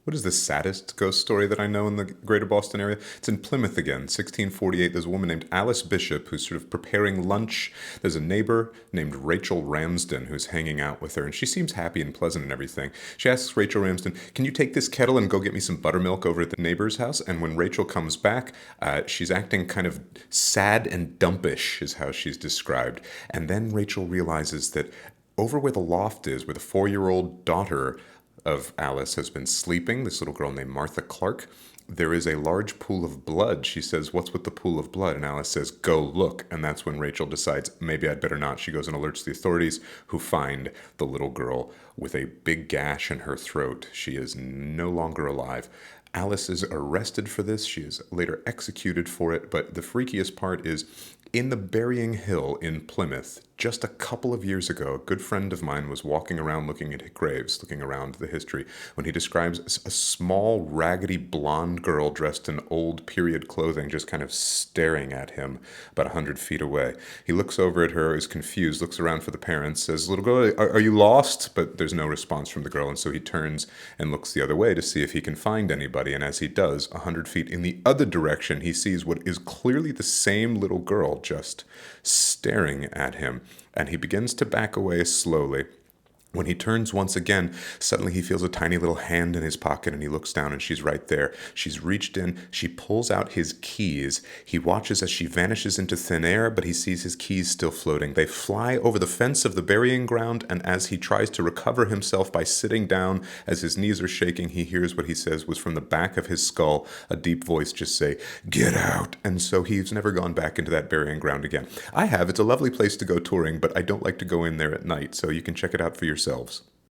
What is the saddest ghost story that I know in the greater Boston area? It's in Plymouth again, 1648. There's a woman named Alice Bishop who's sort of preparing lunch. There's a neighbor named Rachel Ramsden who's hanging out with her, and she seems happy and pleasant and everything. She asks Rachel Ramsden, "Can you take this kettle and go get me some buttermilk over at the neighbor's house?" And when Rachel comes back, she's acting kind of sad and dumpish, is how she's described. And then Rachel realizes that over where the loft is, where the 4-year-old daughter of Alice has been sleeping, this little girl named Martha Clark, there is a large pool of blood. She says, "What's with the pool of blood?" And Alice says, "Go look." And that's when Rachel decides, maybe I'd better not. She goes and alerts the authorities, who find the little girl with a big gash in her throat. She is no longer alive. Alice is arrested for this. She is later executed for it. But the freakiest part is in the Burying Hill in Plymouth, just a couple of years ago, a good friend of mine was walking around looking at graves, looking around the history, when he describes a small, raggedy blonde girl dressed in old period clothing just kind of staring at him about 100 feet away. He looks over at her, is confused, looks around for the parents, says, "Little girl, are you lost?" But there's no response from the girl, and so he turns and looks the other way to see if he can find anybody. And as he does, 100 feet in the other direction, he sees what is clearly the same little girl just staring at him. And he begins to back away slowly. When he turns once again, suddenly he feels a tiny little hand in his pocket and he looks down and she's right there. She's reached in, she pulls out his keys. He watches as she vanishes into thin air, but he sees his keys still floating. They fly over the fence of the burying ground, and as he tries to recover himself by sitting down, as his knees are shaking, he hears what he says was from the back of his skull, a deep voice just say, "Get out!" And so he's never gone back into that burying ground again. I have. It's a lovely place to go touring, but I don't like to go in there at night, so you can check it out for yourselves.